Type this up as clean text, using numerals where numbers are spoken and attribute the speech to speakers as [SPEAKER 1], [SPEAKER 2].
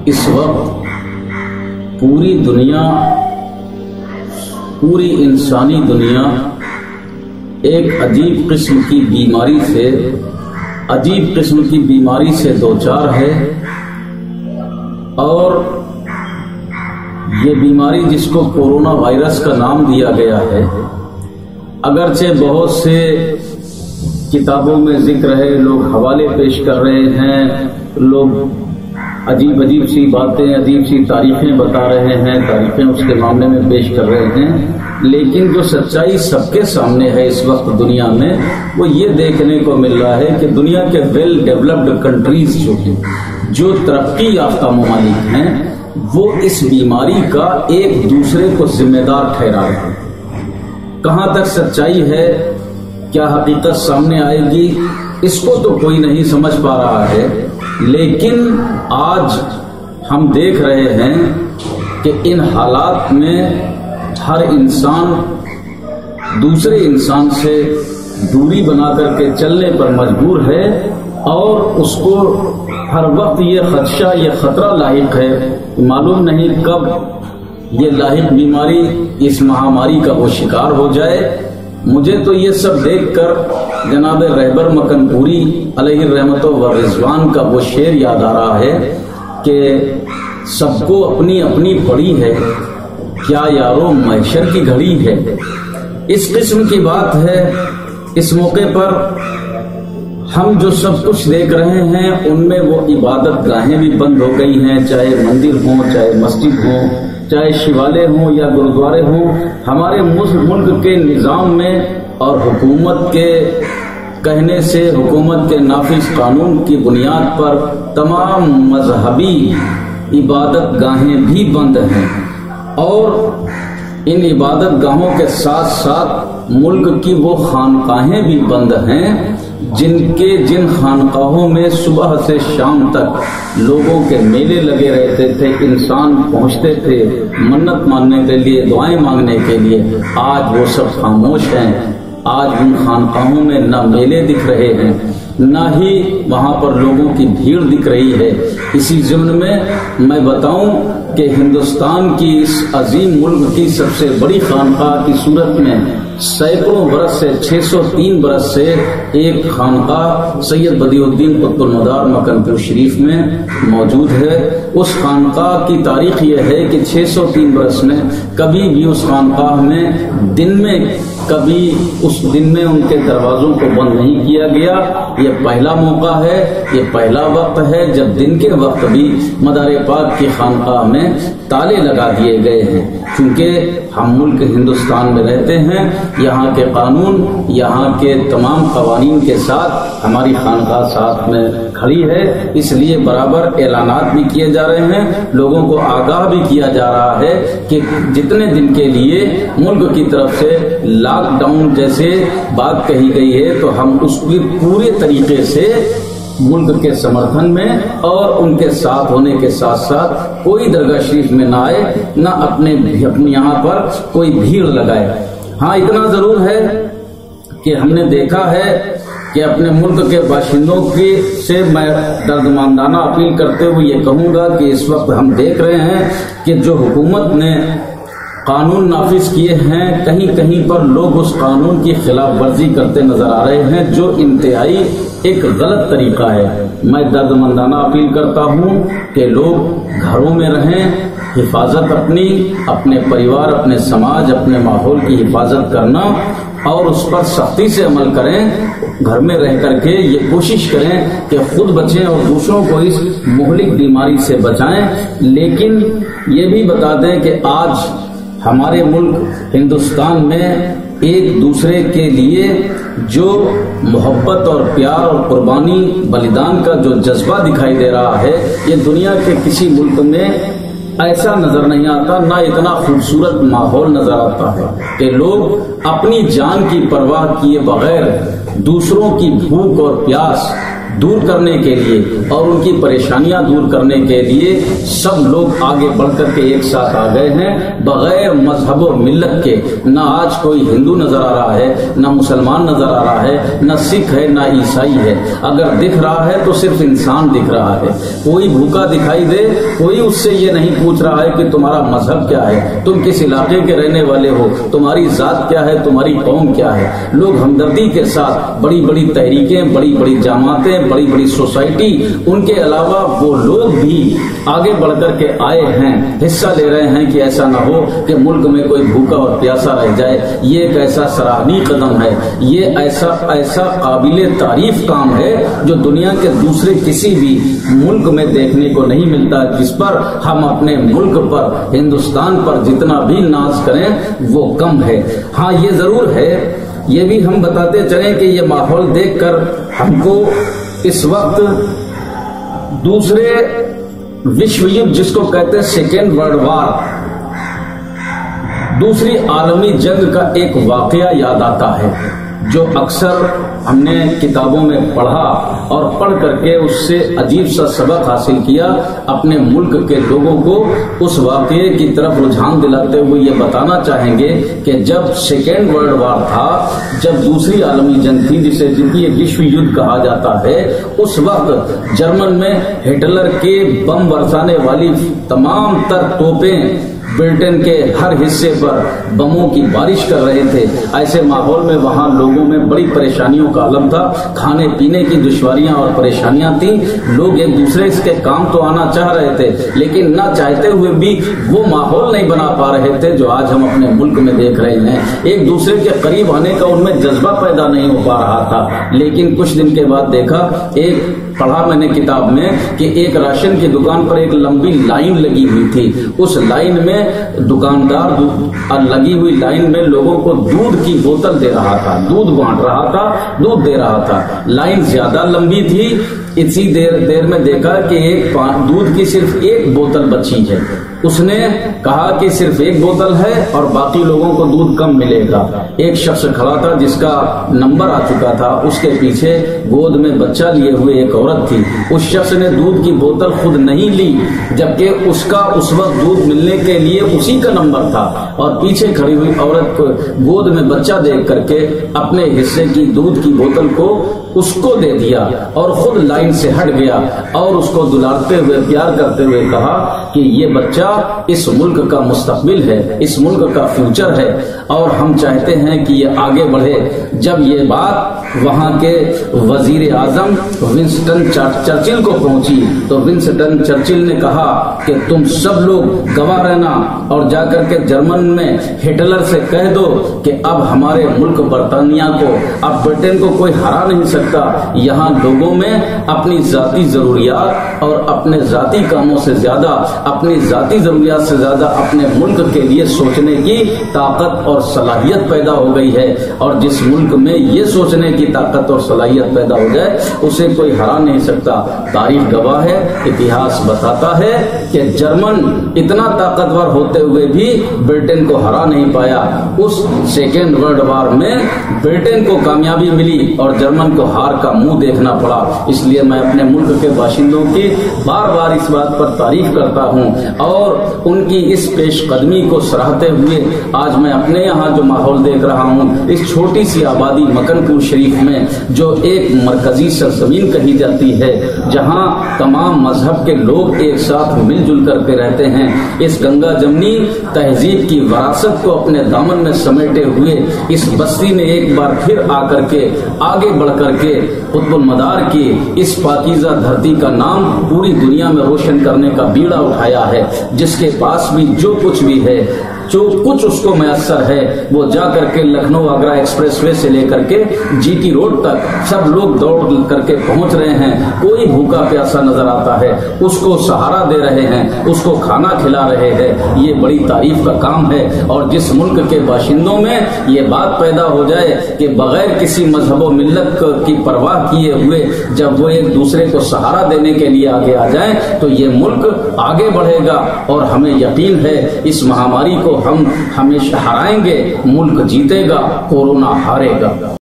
[SPEAKER 1] اس وقت پوری دنیا، پوری انسانی دنیا ایک عجیب قسم کی بیماری سے دوچار ہے، اور یہ بیماری جس کو کورونا وائرس کا نام دیا گیا ہے، اگرچہ بہت سے کتابوں میں ذکر ہے، لوگ حوالے پیش کر رہے ہیں، لوگ عجیب سی باتیں، عجیب سی تاریخیں بتا رہے ہیں، تاریخیں اس کے معاملے میں پیش کر رہے ہیں، لیکن جو سچائی سب کے سامنے ہے اس وقت دنیا میں، وہ یہ دیکھنے کو مل رہا ہے کہ دنیا کے ویل ڈیولپڈ کنٹریز جو ہیں، جو ترقی یافتہ ممالک ہیں، وہ اس بیماری کا ایک دوسرے کو ذمہ دار ٹھہرا رہے ہیں۔ کہاں تک سچائی ہے، کیا حقیقت سامنے آئے گی، اس کو تو کوئی نہیں سمجھ پا رہا ہے، لیکن آج ہم دیکھ رہے ہیں کہ ان حالات میں ہر انسان دوسرے انسان سے دوری بنا کر کے چلنے پر مجبور ہے، اور اس کو ہر وقت یہ خدشہ، یہ خطرہ لاحق ہے، معلوم نہیں کب یہ لاحق بیماری، اس مہاماری کا وہ شکار ہو جائے۔ مجھے تو یہ سب دیکھ کر جناب رہبر مکن پوری علیہ الرحمت و رضوان کا وہ شعر یاد آ رہا ہے کہ سب کو اپنی اپنی پڑی ہے، کیا یارو محشر کی گھڑی ہے۔ اس قسم کی بات ہے۔ اس موقع پر ہم جو سب کچھ دیکھ رہے ہیں ان میں وہ عبادت گاہیں بھی بند ہو گئی ہیں، چاہے مندر ہوں، چاہے مسجد ہوں، چاہے شیوالے ہوں یا گرودوارے ہوں۔ ہمارے ملک کے نظام میں اور حکومت کے کہنے سے، حکومت کے نافذ قانون کی بنیاد پر تمام مذہبی عبادت گاہیں بھی بند ہیں، اور ان عبادت گاہوں کے ساتھ ساتھ ملک کی وہ خانقاہیں بھی بند ہیں جن خانقاہوں میں صبح سے شام تک لوگوں کے میلے لگے رہتے تھے، انسان پہنچتے تھے منت ماننے کے لیے، دعائیں مانگنے کے لیے۔ آج وہ سب خاموش ہیں۔ آج ان خانقاہوں میں نہ میلے دکھ رہے ہیں، نہ ہی وہاں پر لوگوں کی بھیڑ دکھ رہی ہے۔ اسی ضمن میں میں بتاؤں کہ ہندوستان کی اس عظیم ملک کی سب سے بڑی خانقاہ کی صورت میں سینکڑوں برس سے، 603 برس سے ایک خانقاہ سید بدیع الدین قطب المدار مکن پور شریف میں موجود ہے۔ اس خانقاہ کی تاریخ یہ ہے کہ 603 برس میں کبھی بھی اس خانقاہ میں کبھی اس دن میں ان کے دروازوں کو بند نہیں کیا گیا۔ یہ پہلا موقع ہے، یہ پہلا وقت ہے جب دن کے وقت بھی مدار پاک کی خانقاہ میں تالے لگا دیے گئے ہیں، کیونکہ ہم ملک ہندوستان میں رہتے ہیں، یہاں کے قانون، یہاں کے تمام قوانین کے ساتھ ہماری خانقاہ ساتھ میں کھڑی ہے۔ اس لیے برابر اعلانات بھی کیے جا رہے ہیں، لوگوں کو آگاہ بھی کیا جا رہا ہے کہ جتنے دن کے لیے ملک کی طرف سے لاک ڈاؤن جیسے بات کہی گئی ہے، تو ہم اس کی پورے طریقے سے ملک کے سمرتھن میں اور ان کے ساتھ ہونے کے ساتھ ساتھ کوئی درگاہ شریف میں نہ آئے، نہ اپنے یہاں پر کوئی بھیڑ لگائے۔ ہاں اتنا ضرور ہے کہ ہم نے دیکھا ہے کہ اپنے ملک کے باشندوں سے میں دردمندانہ اپیل کرتے ہوئے یہ کہوں گا کہ اس وقت ہم دیکھ رہے ہیں کہ جو حکومت نے قانون نافذ کیے ہیں، کہیں کہیں پر لوگ اس قانون کی خلاف ورزی کرتے نظر آ رہے ہیں، جو انتہائی ایک غلط طریقہ ہے۔ میں دردمندانہ اپیل کرتا ہوں کہ لوگ گھروں میں رہیں، حفاظت اپنے پریوار، اپنے سماج، اپنے ماحول کی حفاظت کرنا اور اس پر سختی سے عمل کریں۔ گھر میں رہ کر کے یہ کوشش کریں کہ خود بچیں اور دوسروں کو اس مہلک بیماری سے بچائیں۔ لیکن یہ بھی بتا دیں کہ آج ہمارے ملک ہندوستان میں ایک دوسرے کے لیے جو محبت اور پیار اور قربانی بلیدان کا جو جذبہ دکھائی دے رہا ہے، یہ دنیا کے کسی ملک میں ایسا نظر نہیں آتا، نہ اتنا خوبصورت ماحول نظر آتا ہے کہ لوگ اپنی جان کی پرواہ کیے بغیر دوسروں کی بھوک اور پیاس، دور کرنے کے لیے اور ان کی پریشانیاں دور کرنے کے لیے سب لوگ آگے بڑھ کر کے ایک ساتھ آ گئے ہیں، بغیر مذہب و ملت کے۔ نہ آج کوئی ہندو نظر آ رہا ہے، نہ مسلمان نظر آ رہا ہے، نہ سکھ ہے، نہ عیسائی ہے۔ اگر دکھ رہا ہے تو صرف انسان دکھ رہا ہے۔ کوئی بھوکا دکھائی دے، کوئی اس سے یہ نہیں پوچھ رہا ہے کہ تمہارا مذہب کیا ہے، تم کس علاقے کے رہنے والے ہو، تمہاری ذات کیا ہے، تمہاری قوم کیا ہے۔ لوگ ہمدردی کے ساتھ بڑی بڑی تحریکیں، بڑی بڑی جماعتیں، بڑی بڑی سوسائٹی، ان کے علاوہ وہ لوگ بھی آگے بڑھ کر کے آئے ہیں، حصہ لے رہے ہیں کہ ایسا نہ ہو کہ ملک میں کوئی بھوکا اور پیاسا رہ جائے۔ یہ ایک ایسا سراہنی قدم ہے، یہ ایسا قابل تعریف کام ہے جو دنیا کے دوسرے کسی بھی ملک میں دیکھنے کو نہیں ملتا، جس پر ہم اپنے ملک پر، ہندوستان پر جتنا بھی ناز کریں وہ کم ہے۔ ہاں یہ ضرور ہے، یہ بھی ہم بتاتے چلیں کہ یہ ماحول دیکھ کر ہم کو اس وقت دوسرے وشو یدھ، جس کو کہتے ہیں سیکنڈ ورلڈ وار، دوسری عالمی جنگ کا ایک واقعہ یاد آتا ہے جو اکثر ہم نے کتابوں میں پڑھا اور پڑھ کر کے اس سے عجیب سا سبق حاصل کیا۔ اپنے ملک کے لوگوں کو اس واقعے کی طرف رجحان دلاتے ہوئے یہ بتانا چاہیں گے کہ جب سیکنڈ ورلڈ وار تھا، جب دوسری عالمی جنگ تھی جسے وشو یدھ کہا جاتا ہے، اس وقت جرمن میں ہٹلر کے بم برسانے والی تمام تر توپیں برٹن کے ہر حصے پر بموں کی بارش کر رہے تھے۔ ایسے ماحول میں وہاں لوگوں میں بڑی پریشانیوں کا عالم تھا، کھانے پینے کی دشواریاں اور پریشانیاں تھیں۔ لوگ ایک دوسرے کے کام تو آنا چاہ رہے تھے، لیکن نہ چاہتے ہوئے بھی وہ ماحول نہیں بنا پا رہے تھے جو آج ہم اپنے ملک میں دیکھ رہے ہیں۔ ایک دوسرے کے قریب آنے کا ان میں جذبہ پیدا نہیں ہو پا رہا تھا۔ لیکن کچھ دن کے بعد دیکھا، پڑھا میں نے کتاب میں کہ ایک راشن کی دکان پر ایک لمبی لائن لگی ہوئی تھی۔ اس لائن میں دکاندار لگی ہوئی لائن میں لوگوں کو دودھ کی بوتل دے رہا تھا، دودھ بانٹ رہا تھا، دودھ دے رہا تھا۔ لائن زیادہ لمبی تھی۔ اسی دیر میں دیکھا کہ دودھ کی صرف ایک بوتل بچی ہے۔ اس نے کہا کہ صرف ایک بوتل ہے اور باقی لوگوں کو دودھ کم ملے گا۔ ایک شخص کھڑا تھا جس کا نمبر آ چکا تھا، اس کے پیچھے گود میں بچہ لیے ہوئے ایک عورت تھی۔ اس شخص نے دودھ کی بوتل خود نہیں لی، جبکہ اس کا اس وقت دودھ ملنے کے لیے اسی کا نمبر تھا، اور پیچھے کھڑی ہوئی عورت کو گود میں بچہ دیکھ کر کے اپنے حصے کی دودھ کی بوتل کو اس کو دے دیا اور خود لائن سے ہٹ گیا اور اس کو دلارتے ہوئے پیار کرتے ہوئے کہا کہ یہ بچہ اس ملک کا مستقبل ہے، اس ملک کا فیوچر ہے اور ہم چاہتے ہیں کہ یہ آگے بڑھے۔ جب یہ بات وہاں کے وزیر اعظم ونسٹن چرچل کو پہنچی تو ونسٹن چرچل نے کہا کہ تم سب لوگ گواہ رہنا اور جا کر کے جرمن میں ہٹلر سے کہہ دو کہ اب ہمارے ملک برطانیہ کو، اب برٹن کو کوئی ہرا نہیں سکتا۔ یہاں لوگوں میں اپنی ذاتی ضروریات اور اپنے ذاتی کاموں سے زیادہ، اپنی ذاتی ضروریات سے زیادہ اپنے ملک کے لیے سوچنے کی طاقت اور صلاحیت پیدا ہو گئی ہے، اور جس ملک میں یہ سوچنے کی طاقت اور صلاحیت پیدا ہو جائے اسے کوئی ہرا نہیں سکتا۔ تاریخ گواہ ہے، اتہاس بتاتا ہے کہ جرمن اتنا طاقتور ہوتے ہوئے بھی برٹن کو ہرا نہیں پایا۔ اس سیکنڈ ورلڈ وار میں برٹن کو کامیابی ملی اور جرمن کو ہار کا منہ دیکھنا پڑا۔ اس لیے میں اپنے ملک کے باشندوں کی بار بار اس بات پر تعریف کرتا ہوں اور ان کی اس پیش قدمی کو سراہتے ہوئے آج میں اپنے یہاں جو ماحول دیکھ رہا ہوں، اس چھوٹی سی آبادی مکن پور شریف میں جو ایک مرکزی سرزمین کہی جاتی ہے، جہاں تمام مذہب کے لوگ ایک ساتھ مل جل کر کے رہتے ہیں، اس گنگا جمنی تہذیب کی وراثت کو اپنے دامن میں سمیٹے ہوئے اس بستی نے ایک بار پھر آ کر کے آگے بڑھ کر کے قطب المدار کی اس پاکیزہ دھرتی کا نام پوری دنیا میں روشن کرنے کا بیڑا اٹھایا ہے۔ جس کے پاس بھی جو کچھ بھی ہے، جو کچھ اس کو میسر ہے، وہ جا کر کے لکھنؤ آگرہ ایکسپریس وے سے لے کر کے جی ٹی روڈ تک سب لوگ دوڑ کر کے پہنچ رہے ہیں۔ کوئی بھوکا پیاسا نظر آتا ہے، اس کو سہارا دے رہے ہیں، اس کو کھانا کھلا رہے ہیں۔ یہ بڑی تعریف کا کام ہے، اور جس ملک کے باشندوں میں یہ بات پیدا ہو جائے کہ بغیر کسی مذہب و ملت کی پرواہ کیے ہوئے جب وہ ایک دوسرے کو سہارا دینے کے لیے آگے آ جائیں تو یہ ملک آگے بڑھے گا، اور ہمیں یقین ہے اس مہاماری کو ہم ہمیشہ ہرائیں گے۔ ملک جیتے گا، کورونا ہارے گا۔